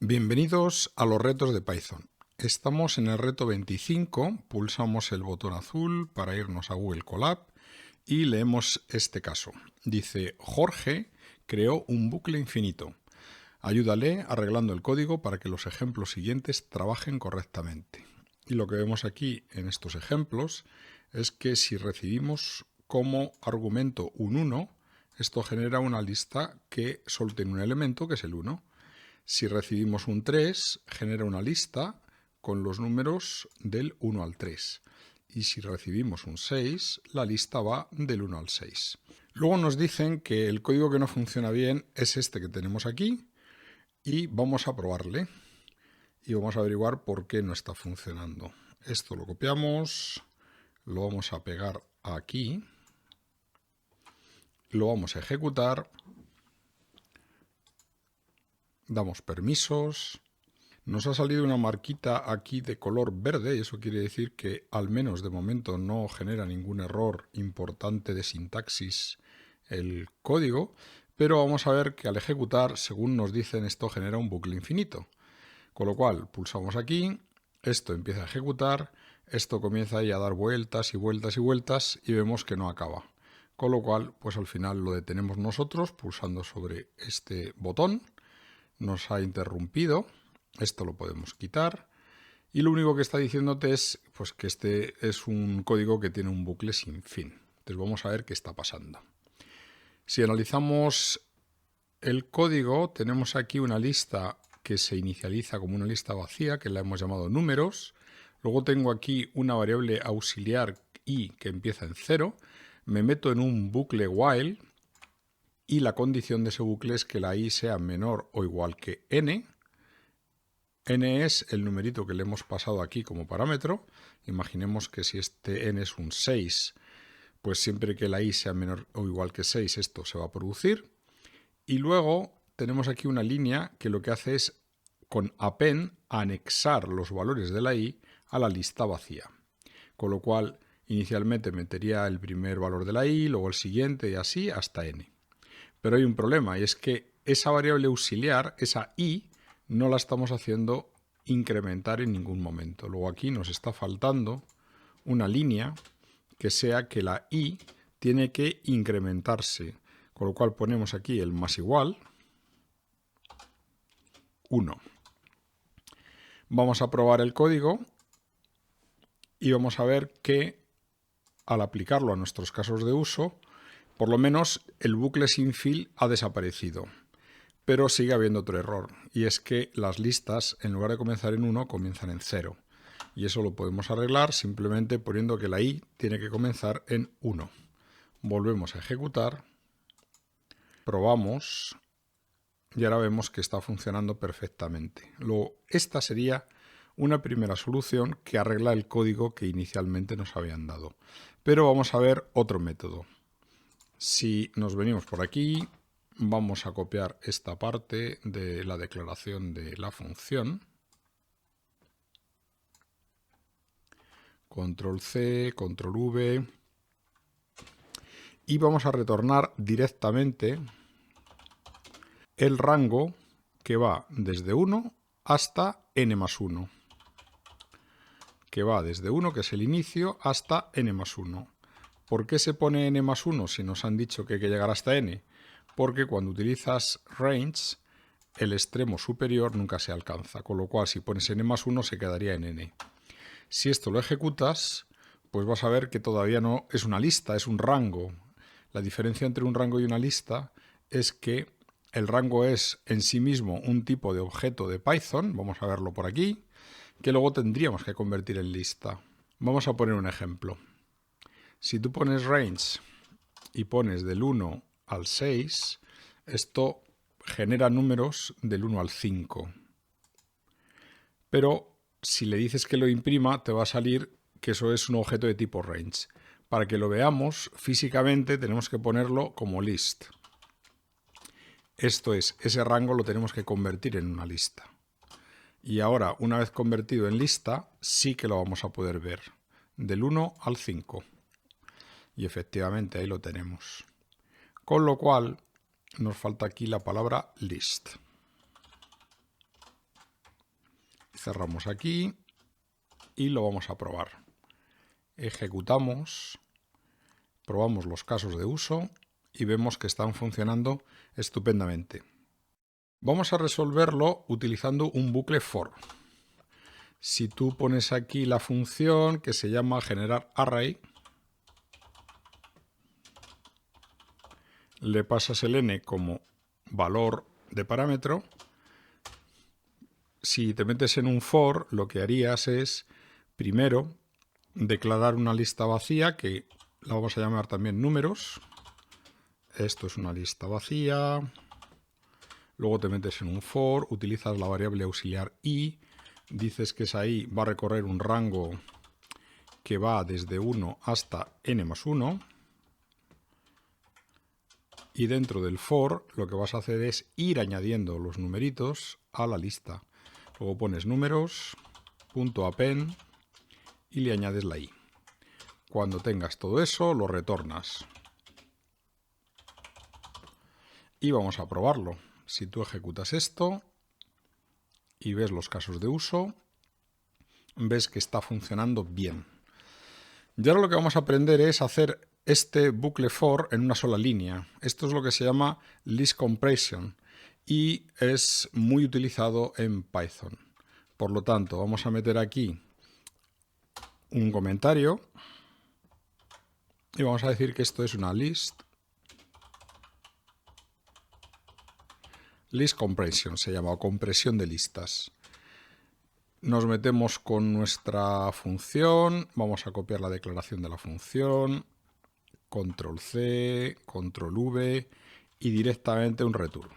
Bienvenidos a los retos de Python. Estamos en el reto 25, pulsamos el botón azul para irnos a Google Colab y leemos este caso. Dice, Jorge creó un bucle infinito. Ayúdale arreglando el código para que los ejemplos siguientes trabajen correctamente. Y lo que vemos aquí en estos ejemplos es que si recibimos como argumento un 1, esto genera una lista que solo tiene un elemento, que es el 1. Si recibimos un 3, genera una lista con los números del 1 al 3. Y si recibimos un 6, la lista va del 1 al 6. Luego nos dicen que el código que no funciona bien es este que tenemos aquí y vamos a probarle y vamos a averiguar por qué no está funcionando. Esto lo copiamos, lo vamos a pegar aquí, lo vamos a ejecutar. Damos permisos, nos ha salido una marquita aquí de color verde y eso quiere decir que al menos de momento no genera ningún error importante de sintaxis el código, pero vamos a ver que al ejecutar, según nos dicen, esto genera un bucle infinito. Con lo cual pulsamos aquí, esto empieza a ejecutar, esto comienza ahí a dar vueltas y vueltas y vueltas y vemos que no acaba. Con lo cual, pues al final lo detenemos nosotros pulsando sobre este botón. Nos ha interrumpido, esto lo podemos quitar y lo único que está diciéndote es pues, que este es un código que tiene un bucle sin fin. Entonces vamos a ver qué está pasando. Si analizamos el código, tenemos aquí una lista que se inicializa como una lista vacía, que la hemos llamado números. Luego tengo aquí una variable auxiliar i que empieza en 0. Me meto en un bucle while y la condición de ese bucle es que la i sea menor o igual que n. N es el numerito que le hemos pasado aquí como parámetro. Imaginemos que si este n es un 6, pues siempre que la i sea menor o igual que 6, esto se va a producir. Y luego tenemos aquí una línea que lo que hace es, con append, anexar los valores de la i a la lista vacía. Con lo cual, inicialmente metería el primer valor de la i, luego el siguiente y así hasta n. Pero hay un problema y es que esa variable auxiliar, esa i, no la estamos haciendo incrementar en ningún momento. Luego aquí nos está faltando una línea que sea que la i tiene que incrementarse. Con lo cual ponemos aquí el más igual 1. Vamos a probar el código y vamos a ver que al aplicarlo a nuestros casos de uso, por lo menos el bucle sin fin ha desaparecido. Pero sigue habiendo otro error, y es que las listas, en lugar de comenzar en 1, comienzan en 0. Y eso lo podemos arreglar simplemente poniendo que la i tiene que comenzar en 1. Volvemos a ejecutar, probamos, y ahora vemos que está funcionando perfectamente. Luego, esta sería una primera solución que arregla el código que inicialmente nos habían dado. Pero vamos a ver otro método. Si nos venimos por aquí, vamos a copiar esta parte de la declaración de la función. Control C, Control V. Y vamos a retornar directamente el rango que va desde 1 hasta n más 1. Que va desde 1, que es el inicio, hasta n más 1. ¿Por qué se pone n más 1 si nos han dicho que hay que llegar hasta n? Porque cuando utilizas range, el extremo superior nunca se alcanza, con lo cual si pones n más 1 se quedaría en n. Si esto lo ejecutas, pues vas a ver que todavía no es una lista, es un rango. La diferencia entre un rango y una lista es que el rango es en sí mismo un tipo de objeto de Python, vamos a verlo por aquí, que luego tendríamos que convertir en lista. Vamos a poner un ejemplo. Si tú pones range y pones del 1 al 6, esto genera números del 1 al 5. Pero si le dices que lo imprima, te va a salir que eso es un objeto de tipo range. Para que lo veamos físicamente tenemos que ponerlo como list. Esto es, ese rango lo tenemos que convertir en una lista. Y ahora, una vez convertido en lista, sí que lo vamos a poder ver, del 1 al 5. Y efectivamente ahí lo tenemos. Con lo cual, nos falta aquí la palabra list. Cerramos aquí y lo vamos a probar. Ejecutamos, probamos los casos de uso y vemos que están funcionando estupendamente. Vamos a resolverlo utilizando un bucle for. Si tú pones aquí la función que se llama generar array, le pasas el n como valor de parámetro. Si te metes en un for, lo que harías es, primero, declarar una lista vacía, que la vamos a llamar también números. Esto es una lista vacía. Luego te metes en un for, utilizas la variable auxiliar i, dices que esa i va a recorrer un rango que va desde 1 hasta n más 1. Y dentro del for lo que vas a hacer es ir añadiendo los numeritos a la lista. Luego pones números, .append y le añades la i. Cuando tengas todo eso, lo retornas. Y vamos a probarlo. Si tú ejecutas esto y ves los casos de uso, ves que está funcionando bien. Y ahora lo que vamos a aprender es hacer este bucle for en una sola línea. Esto es lo que se llama list compression y es muy utilizado en Python. Por lo tanto, vamos a meter aquí un comentario y vamos a decir que esto es una list compression, se llama, o compresión de listas. Nos metemos con nuestra función, vamos a copiar la declaración de la función, control C, control V y directamente un return.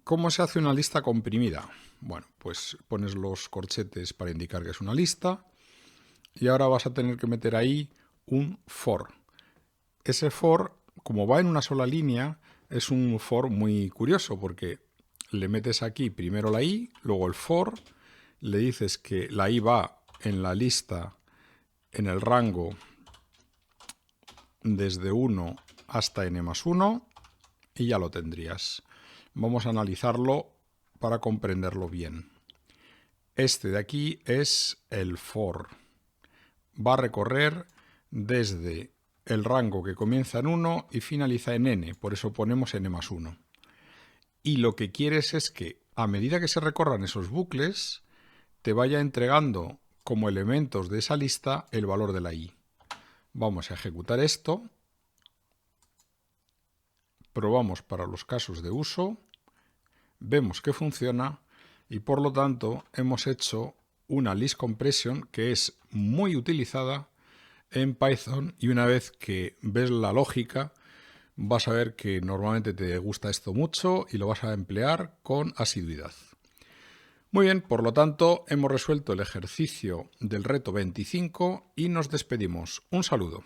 ¿Cómo se hace una lista comprimida? Bueno, pues pones los corchetes para indicar que es una lista y ahora vas a tener que meter ahí un for. Ese for, como va en una sola línea, es un for muy curioso porque le metes aquí primero la i, luego el for, le dices que la i va en la lista en el rango desde 1 hasta n más 1 y ya lo tendrías. Vamos a analizarlo para comprenderlo bien. Este de aquí es el for. Va a recorrer desde el rango que comienza en 1 y finaliza en n, por eso ponemos n más 1. Y lo que quieres es que a medida que se recorran esos bucles, te vaya entregando como elementos de esa lista el valor de la i. Vamos a ejecutar esto. Probamos para los casos de uso. Vemos que funciona y por lo tanto hemos hecho una list compression que es muy utilizada en Python y una vez que ves la lógica vas a ver que normalmente te gusta esto mucho y lo vas a emplear con asiduidad. Muy bien, por lo tanto hemos resuelto el ejercicio del reto 25 y nos despedimos. Un saludo.